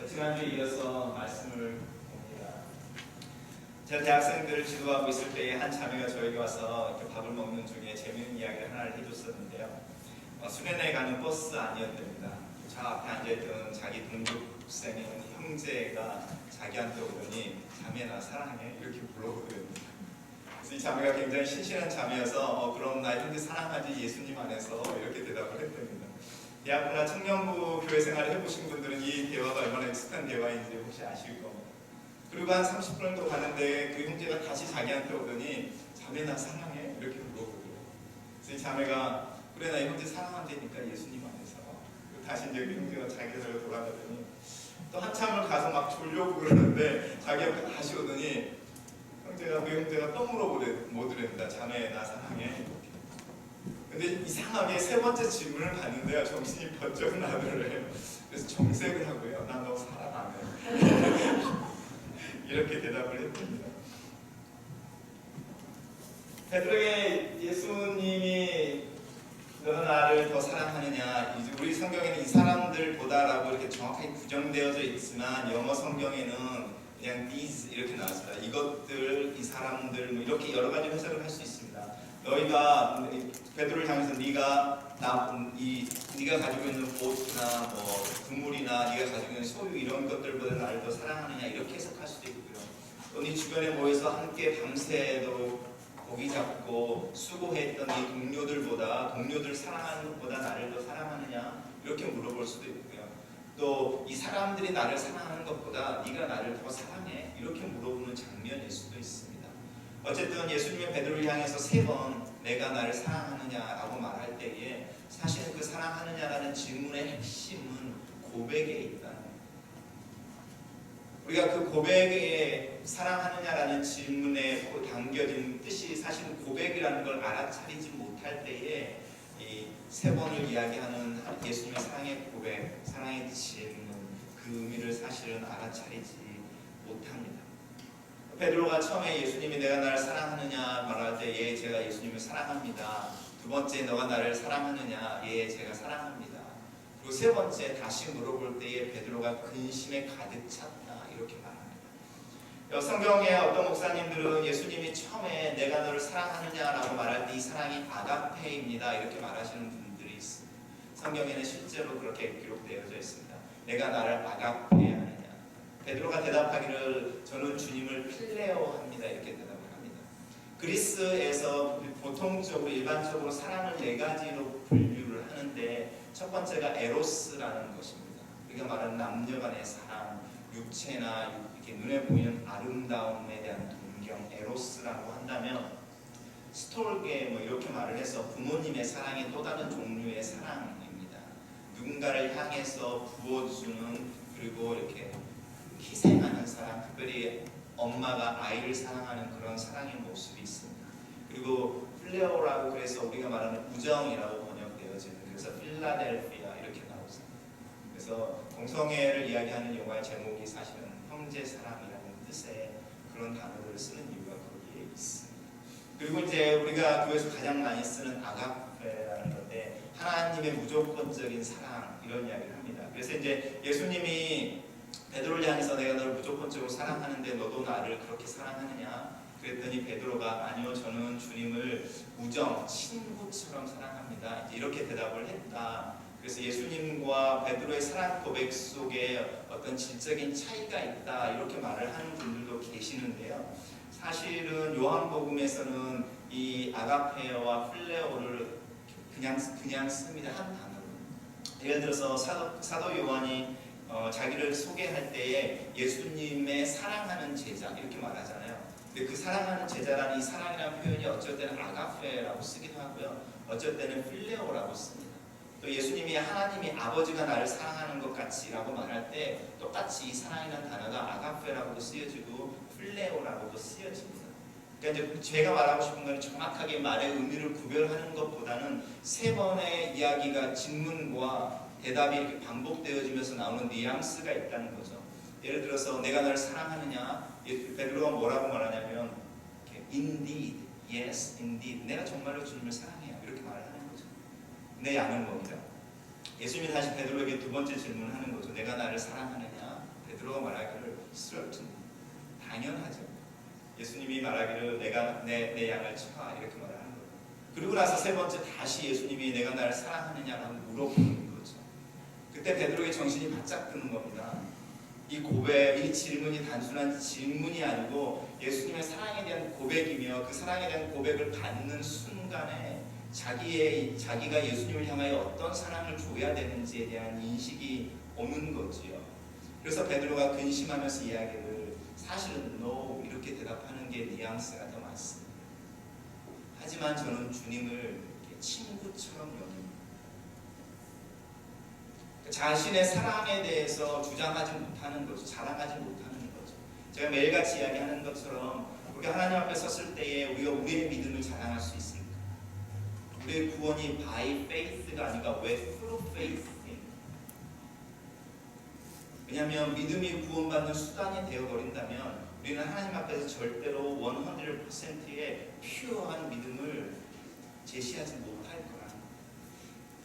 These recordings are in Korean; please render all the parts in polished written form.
지난주에 이어서 말씀을 봅니다. 제가 대학생들을 지도하고 있을 때에 한 자매가 저에게 와서 이렇게 밥을 먹는 중에 재미있는 이야기를 하나를 해줬었는데요. 수련회 가는 버스 안이었답니다. 저 앞에 앉아있던 자기 동급생의 형제가 자기한테 오더니 자매 나 사랑해 이렇게 불러보더랍니다. 그래서 이 자매가 굉장히 신실한 자매여서 그럼 나 형제 사랑하지 예수님 안에서 이렇게 대답을 했답니다. 대학부나 청년부 교회 생활을 해보신 분들은 이 대화가 얼마나 익숙한 대화인지 혹시 아실 겁니다. 그리고 한 30분을 또 가는데 그 형제가 다시 자기한테 오더니 자매 나 사랑해 이렇게 물어보더라고요. 그래서 이 자매가 그래 나 이 형제 사랑한다니까 예수님 안에서. 다시 이제 그 형제가 자기를 돌아가더니 또 한참을 가서 막 졸려고 그러는데 자기 앞에 다시 오더니 형제가 그 형제가 또 물어보더랍니다. 자매 나 사랑해 이렇게. 근데 이상하게 세 번째 질문을 받는데요. 정신이 번쩍 나더래요. 그래서 정색을 하고요. 난 너 사랑 안 해. 이렇게 대답을 했답니다. 베드로에게 예수님이 너는 나를 더 사랑하느냐, 우리 성경에는 이 사람들보다라고 이렇게 정확하게 구정되어져 있지만 영어 성경에는 그냥 these 이렇게 나왔습니다. 이것들, 이 사람들 뭐 이렇게 여러 가지 해석을 할 수 있습니다. 너희가 베드로를 향해서 네가 가지고 있는 보트나 뭐 그물이나 네가 가지고 있는 소유 이런 것들보다 나를 더 사랑하느냐 이렇게 해석할 수도 있고요. 또 네 주변에 모여서 함께 밤새도 고기 잡고 수고했던 이 동료들 사랑하는 것보다 나를 더 사랑하느냐 이렇게 물어볼 수도 있고요. 또 이 사람들이 나를 사랑하는 것보다 네가 나를 더 사랑해 이렇게 물어보는 장면일 수도 있습니다. 어쨌든 예수님의 베드로를 향해서 3번 내가 나를 사랑하느냐라고 말할 때에 사실은 그 사랑하느냐라는 질문의 핵심은 고백에 있다는 거예요. 우리가 그 고백에 사랑하느냐라는 질문에 담겨진 뜻이 사실은 고백이라는 걸 알아차리지 못할 때에 이 3번을 이야기하는 예수님의 사랑의 고백, 사랑의 질문 그 의미를 사실은 알아차리지 못합니다. 베드로가 처음에 예수님이 내가 나를 사랑하느냐 말할 때 예 제가 예수님을 사랑합니다. 두 번째 너가 나를 사랑하느냐 예 제가 사랑합니다. 그리고 세 번째 다시 물어볼 때에 베드로가 근심에 가득 찼다 이렇게 말합니다. 성경의 어떤 목사님들은 예수님이 처음에 내가 너를 사랑하느냐라고 말할 때 이 사랑이 아가페입니다 이렇게 말하시는 분들이 있습니다. 성경에는 실제로 그렇게 기록되어져 있습니다. 내가 나를 아가페 하느냐. 베드로가 대답하기를 저는 주님을 필레오 합니다 이렇게 대답을 합니다. 그리스에서 보통적으로 일반적으로 사랑을 4가지로 분류를 하는데 첫 번째가 에로스라는 것입니다. 우리가 말하는 남녀 간의 사랑, 육체나 이렇게 눈에 보이는 아름다움에 대한 동경, 에로스라고 한다면 스톨게 뭐 이렇게 말을 해서 부모님의 사랑의 또 다른 종류의 사랑입니다. 누군가를 향해서 부어주는 그리고 이렇게 희생하는 사랑, 특별히 엄마가 아이를 사랑하는 그런 사랑의 모습이 있습니다. 그리고 필레오라고 그래서 우리가 말하는 우정이라고 번역되어지는 그래서 필라델피아 이렇게 나오습니다. 그래서 동성애를 이야기하는 영화의 제목이 사실은 형제 사랑이라는 뜻의 그런 단어를 쓰는 이유가 거기에 있습니다. 그리고 이제 우리가 교회에서 가장 많이 쓰는 아가페라는 건데 하나님의 무조건적인 사랑 이런 이야기를 합니다. 그래서 이제 예수님이 베드로를 향해서 내가 너를 무조건적으로 사랑하는데 너도 나를 그렇게 사랑하느냐? 그랬더니 베드로가 아니요 저는 주님을 우정, 친구처럼 사랑합니다. 이렇게 대답을 했다. 그래서 예수님과 베드로의 사랑 고백 속에 어떤 질적인 차이가 있다 이렇게 말을 하는 분들도 계시는데요. 사실은 요한복음에서는 이 아가페와 필레오를 그냥 씁니다. 한 단어로. 예를 들어서 사도 요한이 자기를 소개할 때에 예수님의 사랑하는 제자 이렇게 말하잖아요. 근데 그 사랑하는 제자라는 이 사랑이라는 표현이 어쩔 때는 아가페라고 쓰기도 하고요. 어쩔 때는 필레오라고 씁니다. 또 예수님이 하나님이 아버지가 나를 사랑하는 것 같이라고 말할 때 똑같이 이 사랑이라는 단어가 아가페라고도 쓰여지고 필레오라고도 쓰여집니다. 그러니까 이제 제가 말하고 싶은 건 정확하게 말의 의미를 구별하는 것보다는 3번의 이야기가 질문과 대답이 이렇게 반복되어지면서 나오는 뉘앙스가 있다는 거죠. 예를 들어서 내가 너를 사랑하느냐 베드로가 뭐라고 말하냐면 indeed, yes, indeed 내가 정말로 주님을 사랑해요 이렇게 말을 하는 거죠. 내 양을 먹이라. 예수님이 다시 베드로에게 두 번째 질문하는 거죠. 내가 나를 사랑하느냐? 베드로가 말하기를 certainly, 당연하죠. 예수님이 말하기를 내가 내 양을 쳐 이렇게 말하는 거예요. 그리고 나서 세 번째 다시 예수님이 내가 나를 사랑하느냐라고 물어보는 거죠. 그때 베드로의 정신이 바짝 드는 겁니다. 이 고백, 이 질문이 단순한 질문이 아니고 예수님의 사랑에 대한 고백이며 그 사랑에 대한 고백을 받는 순간에 자기가 예수님을 향하여 어떤 사랑을 줘야 되는지에 대한 인식이 오는 거지요. 그래서 베드로가 근심하면서 이야기를 사실은 no 이렇게 대답하는 게 뉘앙스가 더 맞습니다. 하지만 저는 주님을 친구처럼 여깁니다. 자신의 사랑에 대해서 주장하지 못하는 거죠. 자랑하지 못하는 거죠. 제가 매일같이 이야기하는 것처럼 우리가 하나님 앞에 섰을 때에 우리가 우리의 믿음을 자랑할 수 있습니까? 우리의 구원이 by faith가 아니라 왜 through faith? 왜냐하면 믿음이 구원받는 수단이 되어버린다면 우리는 하나님 앞에서 절대로 100%의 퓨어한 믿음을 제시하지 못할 거라는 거예요.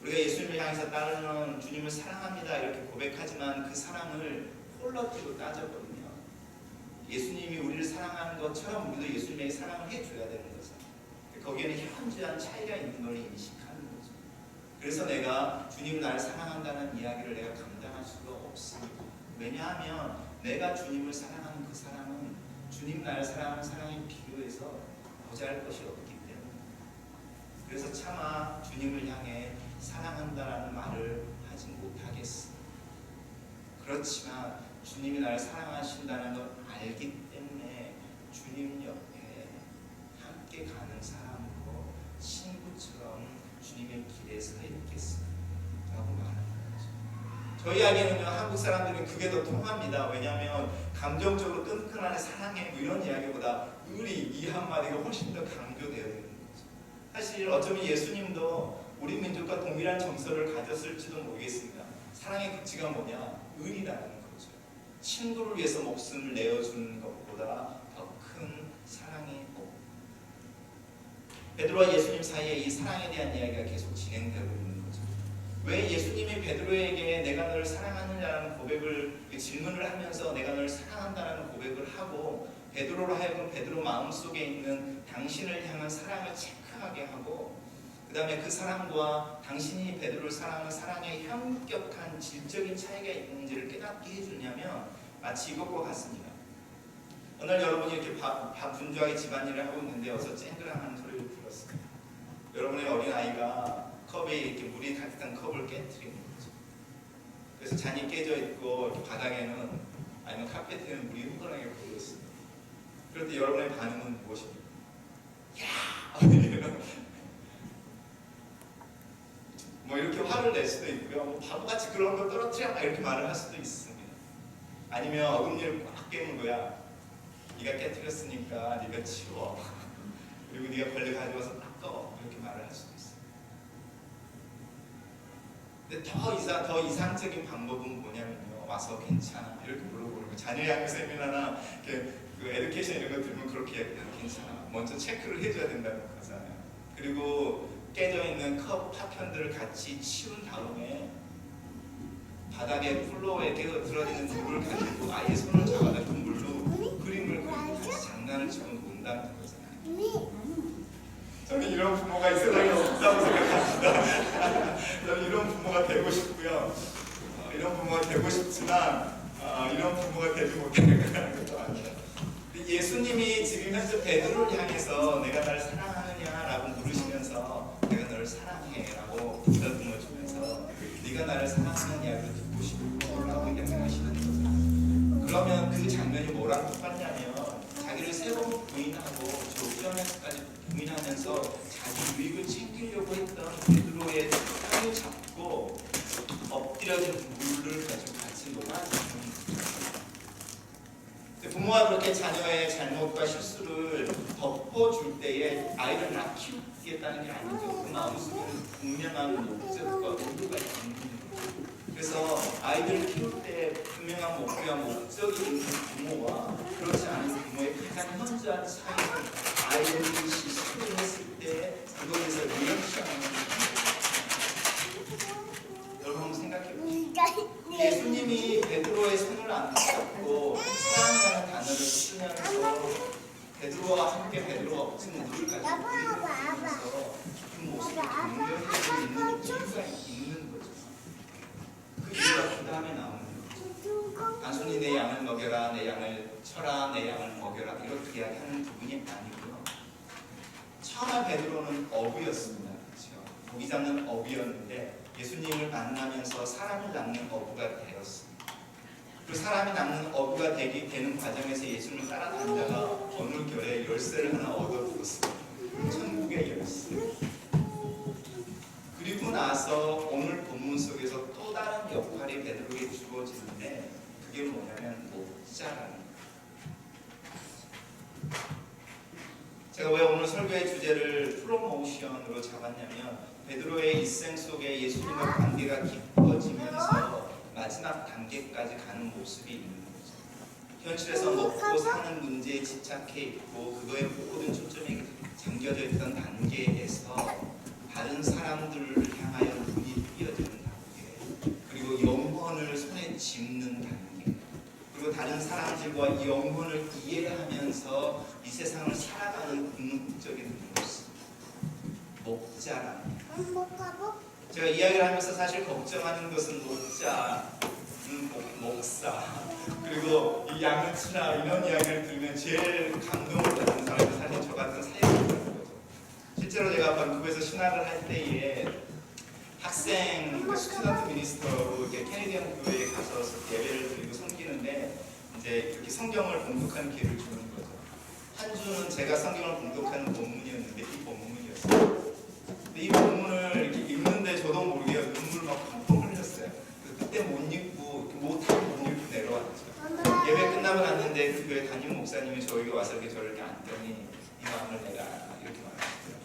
우리가 예수님을 향해서 따르는 주님을 사랑합니다 이렇게 고백하지만 그 사랑을 퀄러티로 따져버리면 예수님이 우리를 사랑하는 것처럼 우리도 예수님에게 사랑을 해줘야 되는 거죠. 거기에는 현저한 차이가 있는 걸 인식하는 거죠. 그래서 내가 주님 나를 사랑한다는 이야기를 내가 감당할 수가 없습니다. 왜냐하면 내가 주님을 사랑하는 그 사랑은 주님 나를 사랑하는 사랑에 비교해서 보잘 것이 없기 때문에 그래서 차마 주님을 향해 사랑한다라는 말을 하지 못하겠습니다. 그렇지만 주님이 나를 사랑하신다는 걸 알기 때문에 주님 옆에 함께 가는 사람으로 친구처럼 주님의 길에 서 있겠습니다 라고 말하는 거죠. 저 이야기는요 한국 사람들은 그게 더 통합니다. 왜냐하면 감정적으로 끈끈한 사랑해 뭐 이런 이야기보다 의리 이 한마디가 훨씬 더 강조되어 있는 거죠. 사실 어쩌면 예수님도 우리 민족과 동일한 정서를 가졌을지도 모르겠습니다. 사랑의 극치가 뭐냐? 의리라는 거죠. 친구를 위해서 목숨을 내어주는 것보다 더 큰 사랑이 없고 베드로와 예수님 사이에 이 사랑에 대한 이야기가 계속 진행되고 있는 거죠. 왜 예수님이 베드로에게 내가 너를 사랑하느냐라는 고백을 질문을 하면서 내가 너를 사랑한다는 고백을 하고 베드로로 하여금 베드로 마음속에 있는 당신을 향한 사랑을 체크하게 하고 그 다음에 그 사랑과 당신이 베드로를 사랑하는 사랑의 현격한 질적인 차이가 있는지를 깨닫게 해주냐면 마치 이것과 같습니다. 오늘 여러분이 이렇게 밥 분주하게 집안일을 하고 있는데 어서 쨍그랑하는 소리를 들었습니다. 여러분의 어린아이가 컵에 이렇게 물이 가득한 컵을 깨뜨리는 거죠. 그래서 잔이 깨져 있고 이렇게 바닥에는 아니면 카페트에는 물이 흥건하게 고여 있습니다. 그럴 때 여러분의 반응은 무엇입니까? 야! 뭐 이렇게 화를 낼 수도 있고요. 뭐 바보같이 그런 걸 떨어뜨려 이렇게 말을 할 수도 있습니다. 아니면 어금니를 꽉 깨는 거야. 네가 깨뜨렸으니까 네가 치워. 그리고 네가 벌레 가져와서 닦어. 이렇게 말을 할 수도 있어요. 근데 더 이상적인 방법은 뭐냐면요. 와서 괜찮아. 이렇게 물어보는 거예요. 자녀 양육 세미나나 그 에듀케이션 이런 거 들으면 그렇게 얘기해요. 괜찮아. 먼저 체크를 해줘야 된다는 거잖아요. 그리고 깨져 있는 컵 파편들을 같이 치운 다음에 바닥에 플로어에 들어있는 물을 가지고 아예 손을 잡아서 그 물로 그림을 그리고 같이 장난을 치고 논다는 거잖아요. 저는 이런 부모가 이 세상에 없다고 생각합니다. 저는 이런 부모가 되고 싶고요. 이런 부모가 되고 싶지만 이런 부모가 되지 못하는 것도 아니에요. 예수님이 지금 현재 베드로를 향해서 내가 나를 사랑하느냐라고 물으시면서 내가 너를 사랑해라고 부담을 주면서 네가 나를 사랑하느냐를 듣고 싶고라고 이야기하시는 거죠. 그러면 그 장면이 뭐랑 똑같냐면 자기를 세 번 부인하고 조기전에까지 부인하면서 자기 유익을 챙기려고 했던 베드로의 땅을 잡고 엎드려진 물을 가지고 같이 녹아주는 부모가 그렇게 자녀의 잘못과 실수를 덮어줄 때에 아이를 나 키우겠다는 게 아니죠. 그 마음속에는 분명한 목적과 의도가 있는 거죠. 그래서 아이들을 키울 때 분명한 목표와 목적이 있는 부모와 그렇지 않은 부모의 가장 현저한 차이는 아이들이 실수를 했을 때 그것에서 리액션을 여러분 예수님이 베드로의 손을 안 잡고 사랑이라는 단어를 쓰면서 베드로와 함께 베드로가 엎친 무릎을 가지고 부르면서 그 모습을 경멸하고 있는 이유가 있는 거죠. 그 이유가 그 다음에 나오는 거죠. 단순히 내 양을 먹여라, 내 양을 쳐라, 내 양을 먹여라 이렇게 이야기하는 부분이 아니고요. 처음에 베드로는 어부였습니다. 그렇죠? 고기 잡는 어부였는데 예수님을 만나면서 사람을 낳는 어부가 되었습니다. 그 사람이 낳는 어부가 되는 과정에서 예수님을 따라다니다가 어느 결에 열쇠를 하나 얻어들었습니다. 천국의 열쇠. 그리고 나서 오늘 본문 속에서 또 다른 역할이 베드로에게 주어지는데 그게 뭐냐면 목자라는 거예요. 제가 왜 오늘 설교의 주제를 프로모션으로 잡았냐면 베드로의 일생 속에 예수님과 관계가 깊어지면서 마지막 단계까지 가는 모습이 있는 거죠. 현실에서 먹고 사는 문제에 집착해 있고 그거에 모든 초점이 잠겨져 있던 단계에서 다른 사람들을 향하여 눈이 띄어지는 단계, 그리고 영혼을 손에 짚는 단계, 그리고 다른 사람들과 영혼을 이해하면서 이 세상을 살아가는 궁극적인 모습, 목자라는. 제가 이야기를 하면서 사실 걱정하는 것은 목자, 목사, 그리고 이 양을 치나 이런 이야기를 들으면 제일 감동을 받는 사람이 사실 저 같은 사역자라는 거죠. 실제로 제가 방콕에서 신학을 할 때에 학생 스튜던트 미니스터로 이렇게 캐네디언 교회에 가서 예배를 드리고 섬기는데 이제 이렇게 성경을 봉독하는 기회를 주는 거죠. 한 주는 제가 성경을 봉독하는 본문이었는데 이 본문이었어요. 근데 이 본문을 이렇게 읽는데 저도 모르게 눈물 막 펑펑 흘렸어요. 그때 못 읽고 못하고 못 읽고 내려왔죠. 예배 끝나고 났는데 그 교회 담임 목사님이 저에게 와서 이렇게 저를 이렇게 앉더니 이 마음을 내가 이렇게 말하시더라고요.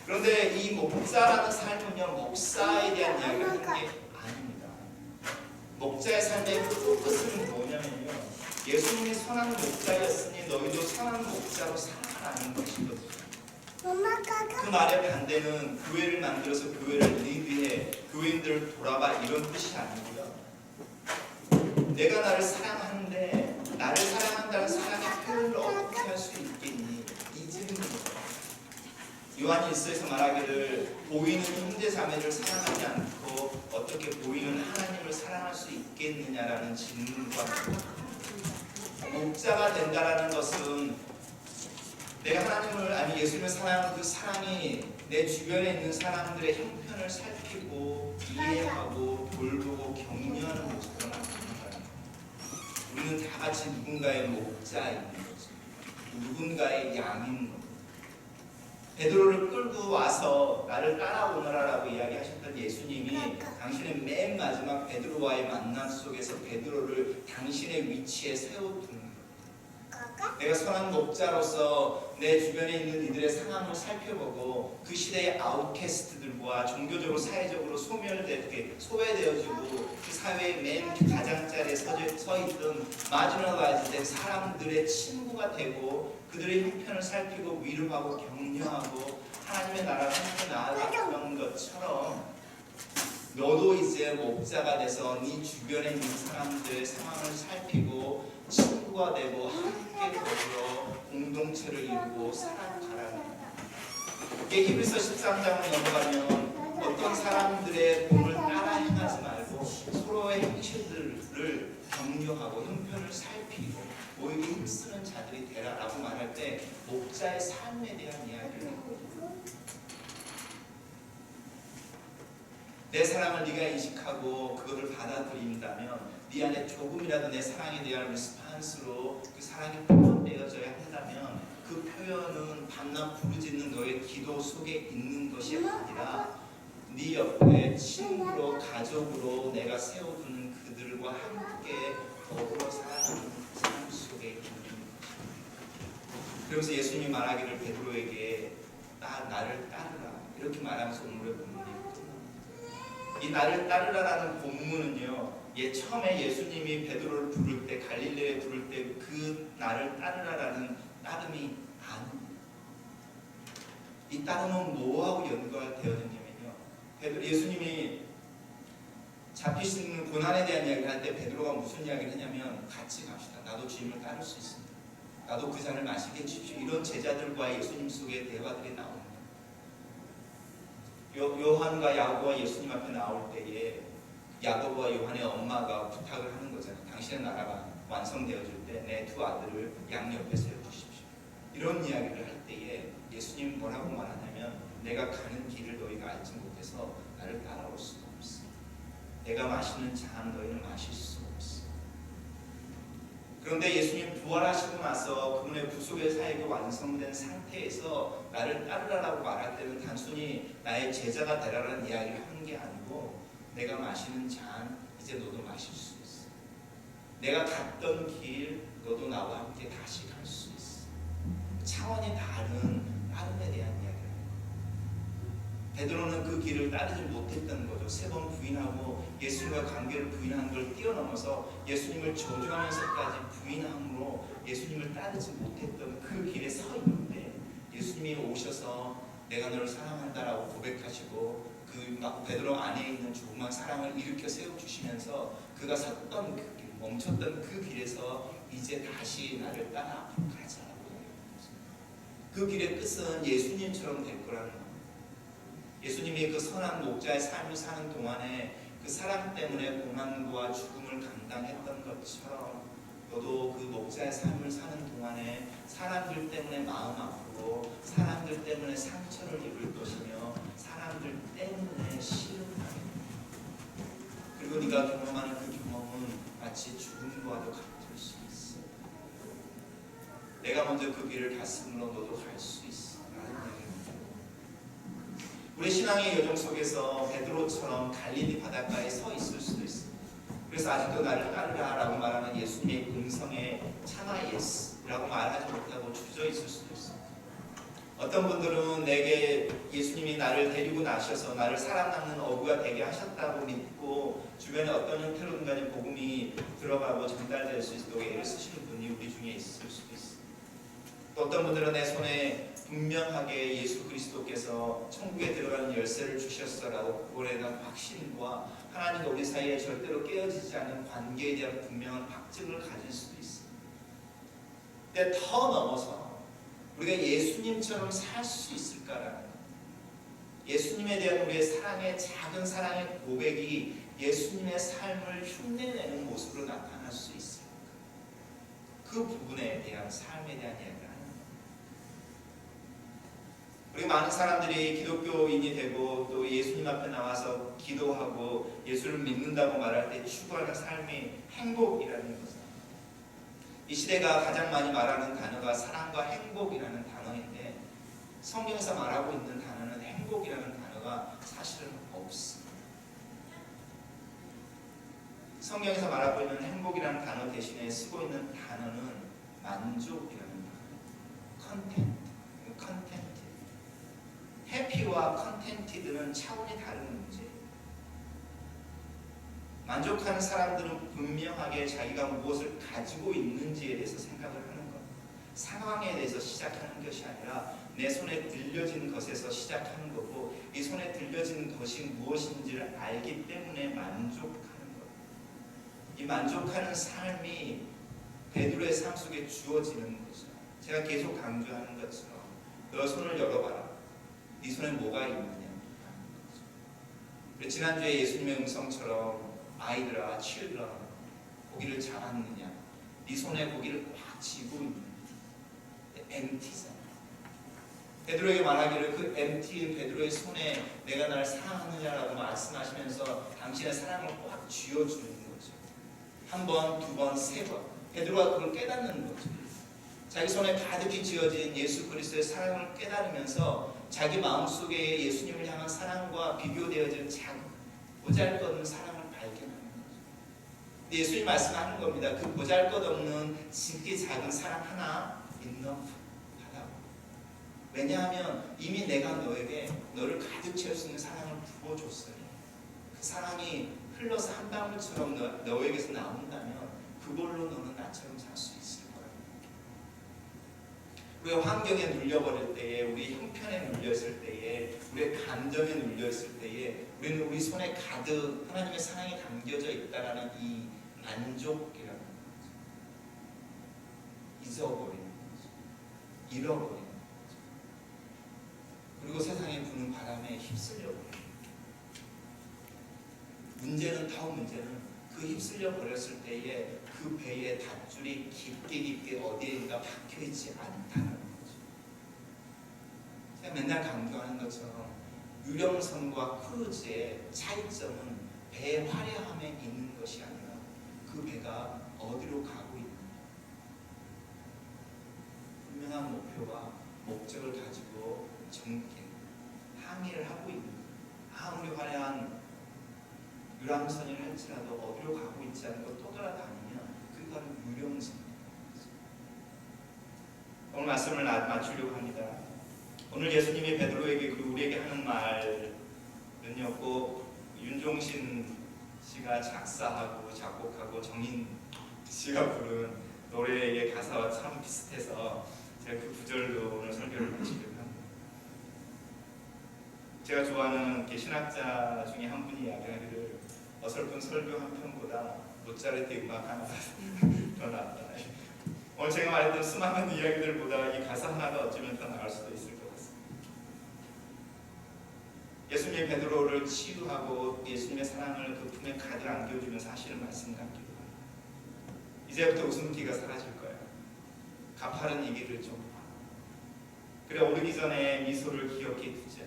그런데 이 목자라는 삶은요, 목사에 대한 이야기를 하는 게 아닙니다. 목자의 삶의 끝은 뭐냐면요, 예수님이 선한 목자였으니 너희도 선한 목자로 살아라는 것이거든요. 그 말의 반대는 교회를 만들어서 교회를 리드해 교인들을 돌아봐 이런 뜻이 아니고요. 내가 나를 사랑하는데 나를 사랑한다는 사랑의 표현을 어떻게 할 수 있겠니? 이 질문입니다. 요한 1서에서 말하기를 보이는 형제 자매를 사랑하지 않고 어떻게 보이는 하나님을 사랑할 수 있겠느냐라는 질문과 목자가 된다라는 것은 내가 하나님을 아니 예수님을 사랑하는 그 사랑이 내 주변에 있는 사람들의 형편을 살피고 이해하고 돌보고 격려하는 모습으로 나타난다는 거예요. 우리는 다 같이 누군가의 목자인 거죠. 누군가의 양인 거죠. 베드로를 끌고 와서 나를 따라오너라라고 이야기하셨던 예수님이 당신의 맨 마지막 베드로와의 만남 속에서 베드로를 당신의 위치에 세워두는 거예요. 내가 선한 목자로서 내 주변에 있는 이들의 상황을 살펴보고 그 시대의 아웃캐스트들과 종교적으로 사회적으로 소외되어지고 그 사회의 맨 가장자리에 서 있던 마지노라이즈된 사람들의 친구가 되고 그들의 형편을 살피고 위로하고 격려하고 하나님의 나라를 함께 나아가는 것처럼 너도 이제 목자가 돼서 네 주변에 있는 사람들의 상황을 살피고 친구가 되고 함께 더불어 공동체를 이루고 살아가라는 이게 히브리서 13장을 넘어가면 어떤 사람들의 몸을 따라 행하지 말고 서로의 형체들을 격려하고 형편을 살피고 모이게 힘쓰는 자들이 되라라고 말할 때 목자의 삶에 대한 이야기를 합니다. 내 사랑을 네가 인식하고 그것을 받아들인다면 네 안에 조금이라도 내 사랑에 대한 리스판스로 그 사랑이 표현되어져야 한다면 그 표현은 밤낮 부르짖는 너의 기도 속에 있는 것이 아니라 네 옆에 친구로 가족으로 내가 세워두는 그들과 함께 더불어 살아가는 삶 속에 있는 것입니다. 그러면서 예수님이 말하기를 베드로에게 나를 따르라 이렇게 말하면서 오늘의 본문이 이 나를 따르라라는 본문은요, 처음에 예수님이 베드로를 부를 때 갈릴레에 부를 때 그 나를 따르라라는 따름이 아닙니다. 이 따름은 뭐하고 연결되어졌냐면요, 예수님이 잡히시는 고난에 대한 이야기를 할 때 베드로가 무슨 이야기를 하냐면 같이 갑시다. 나도 주님을 따를 수 있습니다. 나도 그 잔을 마시게 해주십시오. 이런 제자들과 예수님 속의 대화들이 나옵니다. 요한과 야고보가 예수님 앞에 나올 때에 야고보와 요한의 엄마가 부탁을 하는 거잖아요. 당신의 나라가 완성되어질 때 내 두 아들을 양옆에 세워주십시오. 이런 이야기를 할 때에 예수님 뭐라고 말하냐면 내가 가는 길을 너희가 알지 못해서 나를 따라올 수가 없어. 내가 마시는 잔 너희는 마실 수 없어. 그런데 예수님 부활하시고 나서 그분의 구속의 사역이 완성된 상태에서 나를 따르라고 말할 때는 단순히 나의 제자가 되라는 이야기를 하는 게 아니고 내가 마시는 잔 이제 너도 마실 수 있어. 내가 갔던 길 너도 나와 함께 다시 갈 수 있어. 차원이 다른 따름에 대한 이야기를 해요. 베드로는 그 길을 따르지 못했던 거죠. 3번 부인하고 예수님과 관계를 부인한 걸 뛰어넘어서 예수님을 저주하면서까지 부인함으로 예수님을 따르지 못했던 그 길에 서 있는데 예수님이 오셔서 내가 너를 사랑한다라고 고백하시고 그 베드로 안에 있는 조그만 사랑을 일으켜 세워주시면서 그가 섰던 그 길, 멈췄던 그 길에서 이제 다시 나를 따라 앞으로 가자라고 그 길의 끝은 예수님처럼 될 거라는 겁니다. 예수님이 그 선한 목자의 삶을 사는 동안에 그 사랑 때문에 고난과 죽음을 감당했던 것처럼 너도 그 목자의 삶을 사는 동안에 사람들 때문에 마음 아프고 사람들 때문에 상처를 입을 것이며 사람들 때문에 싫어하게 그리고 네가 경험하는 그 경험은 마치 죽음과도 같을 수 있어. 내가 먼저 그 길을 갔으므로 너도 갈 수 있어 라는 얘기입니다. 우리 신앙의 여정 속에서 베드로처럼 갈릴리 바닷가에 서 있을 수도 있어. 그래서 아직도 나를 따르라 라고 말하는 예수님의 음성에 차마 예스라고 말하지 못하고 주저 있을 수도 있어. 어떤 분들은 내게 예수님이 나를 데리고 나셔서 나를 살아남는 어구가 되게 하셨다고 믿고 주변에 어떤 형태로든 간에 복음이 들어가고 전달될 수 있도록 애를 쓰시는 분이 우리 중에 있을 수도 있어. 또 어떤 분들은 내 손에 분명하게 예수 그리스도께서 천국에 들어가는 열쇠를 주셨어라고 그거에 대한 확신과 하나님과 우리 사이에 절대로 깨어지지 않는 관계에 대한 분명한 확증을 가질 수도 있어. 근데 더 넘어서 우리가 예수님처럼 살 수 있을까라는 예수님에 대한 우리의 사랑의 작은 사랑의 고백이 예수님의 삶을 흉내내는 모습으로 나타날 수 있을까? 그 부분에 대한 삶에 대한 이야기를 하는 거예요. 우리 많은 사람들이 기독교인이 되고 또 예수님 앞에 나와서 기도하고 예수를 믿는다고 말할 때 추구하는 삶이 행복이라는 거죠. 이 시대가 가장 많이 말하는 단어가 사랑과 행복이라는 단어인데 성경에서 말하고 있는 단어는 행복이라는 단어가 사실은 없습니다. 성경에서 말하고 있는 행복이라는 단어 대신에 쓰고 있는 단어는 만족이라는 단어, 컨텐트. 해피와 컨텐티드는 차원이 다른 문제예요. 만족하는 사람들은 분명하게 자기가 무엇을 가지고 있는지에 대해서 생각을 하는 것, 상황에 대해서 시작하는 것이 아니라 내 손에 들려진 것에서 시작하는 거고 이 손에 들려진 것이 무엇인지를 알기 때문에 만족하는 것. 이 만족하는 삶이 베드로의 삶 속에 주어지는 거죠. 제가 계속 강조하는 것처럼 너 손을 열어봐라. 네 손에 뭐가 있느냐. 지난주에 예수님의 음성처럼 아이들아, children, 고기를 잡았느냐? 네 손에 고기를 꽉 쥐고 있느냐? empty잖아. 베드로에게 말하기를 그 empty인 베드로의 손에 내가 날 사랑하느냐라고 말씀하시면서 당신의 사랑을 꽉 쥐어주는 거죠. 한 번, 두 번, 세 번. 베드로가 그걸 깨닫는 거죠. 자기 손에 가득히 쥐어진 예수 그리스도의 사랑을 깨달으면서 자기 마음속에 예수님을 향한 사랑과 비교되어진 작은 보잘것없는 사랑을 발견하는 거죠. 예수님 말씀하는 겁니다. 그 보잘것없는 지극히 작은 사랑 하나 enough 하다고. 왜냐하면 이미 내가 너에게 너를 가득 채울 수 있는 사랑을 부어줬어요. 그 사랑이 흘러서 한 방울처럼 너에게서 나온다면 그걸로 너는 나처럼 살 수 있을 거야. 우리가 환경에 눌려버릴 때에, 우리 형편에 눌렸을 때에, 우리의 감정에 눌렸을 때에 우리는 우리 손에 가득 하나님의 사랑이 담겨져 있다라는 이 만족이라는 거죠. 잊어버리는 거죠. 잃어버리는 거죠. 그리고 세상에 부는 바람에 휩쓸려 버리는 거죠. 문제는 그 휩쓸려 버렸을 때에 그 배의 닷줄이 깊게 어디에인가 박혀있지 않다는 거죠. 제가 맨날 강조하는 것처럼 유령선과 크루즈의 차이점은 배의 화려함에 있는 것이 아니라 그 배가 어디로 가고 있는가, 분명한 목표와 목적을 가지고 정확히 항해를 하고 있는, 아무리 화려한 유람선이라 할지라도 어디로 가고 있지 않고 또 돌아다니면 그게 바로 유령선입니다. 오늘 말씀을 마치려고 합니다. 오늘 예수님이 베드로에게 그리고 우리에게 하는 말은요, 꼭 윤종신 씨가 작사하고 작곡하고 정인 씨가 부른 노래의 가사와 참 비슷해서 제가 그 구절로 오늘 설교를 마치려고 합니다. 제가 좋아하는 신학자 중에 한 분이 이야기하기를 어설픈 설교 한 편보다 모차르트 음악 하나 더 낫다. 오늘 제가 말했던 수많은 이야기들보다 이 가사 하나가 어쩌면 더 나을 수도 있을 것 같습니다. 예수님이 베드로를 치유하고 예수님의 사랑을 그 품에 가득 안겨주면 사실을 말씀 같기도 합니다. 이제부터 웃음기가 사라질 거예요. 가파른 얘기를 좀 그래 오르기 전에 미소를 기억해 두자.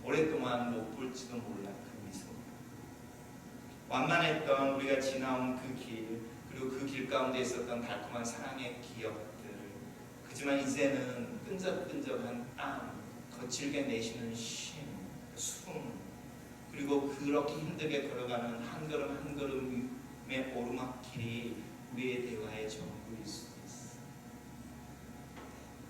오랫동안 못 볼지도 몰라 그 미소. 완만했던 우리가 지나온 그 길, 그리고 그 길 가운데 있었던 달콤한 사랑의 기억들, 그지만 이제는 끈적끈적한 땀, 거칠게 내쉬는 쉼, 숨, 그리고 그렇게 힘들게 걸어가는 한 걸음 한 걸음의 오르막길이 우리의 대화의 전부일 수 있어.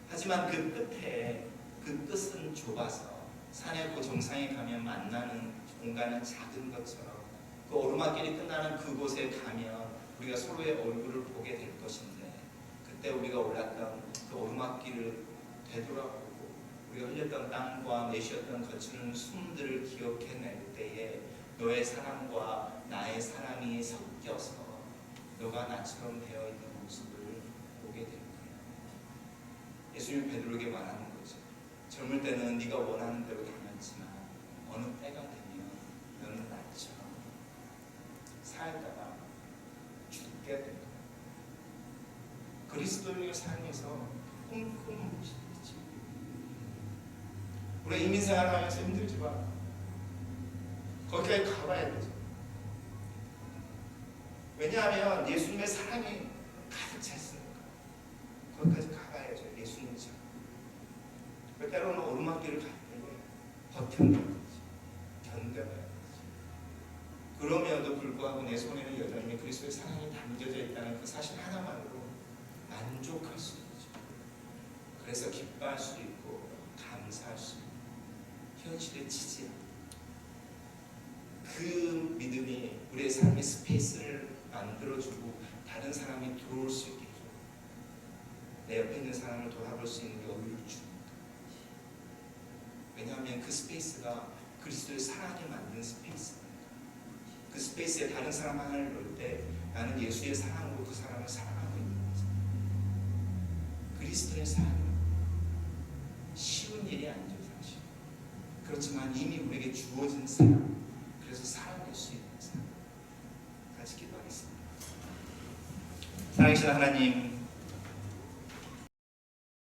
하지만 그 끝에, 그 끝은 좁아서 산의 그 정상에 가면 만나는 공간은 작은 것처럼 그 오르막길이 끝나는 그곳에 가면 우리가 서로의 얼굴을 보게 될 것인데, 그때 우리가 올랐던 그 오르막길을 되돌아보고 우리가 흘렸던 땀과 내쉬었던 거치는 숨들을 기억해낼 때에 너의 사랑과 나의 사랑이 섞여서 너가 나처럼 되어 있는 모습을 보게 될 거야. 예수님이 베드로에게 말하는 거죠. 젊을 때는 네가 원하는 대로 다녔지만 어느 때가 되면 너는 나처럼 살다가 죽게 될 거야. 그리스도인의 삶에서 꼼꼼히 보시겠지. 우리 이민생활 하면서 힘들지만 거기까지 가봐야 되죠. 왜냐하면 예수님의 사랑이 가득 찼으니까 거기까지 가봐야죠. 예수님처럼. 때로는 오르막길을 갈 때에 버텨내야 되지. 견뎌내야 되지. 그럼에도 불구하고 내 손에는 여전히 그리스도의 사랑이 담겨져 있다는 그 사실 하나만으로 만족할 수 있죠. 그래서 기뻐할 수 있고 감사할 수 있고 현실에 지지 않고, 그 믿음이 우리의 삶의 스페이스를 만들어주고 다른 사람이 들어올 수 있게 해줘. 내 옆에 있는 사람을 돌아볼 수 있는 여유를 줍니다. 왜냐하면 그 스페이스가 그리스도의 사랑이 만든 스페이스입니다. 그 스페이스에 다른 사람 하나를 넣을 때 나는 예수의 사랑으로 그 사람을 사랑하고 있는 거죠. 그리스도의 사랑은 쉬운 일이 아니죠, 사실. 그렇지만 이미 우리에게 주어진 사랑, 그래서 살아낼 수 있는 사랑. 같이 기도하겠습니다. 사랑하시는 하나님,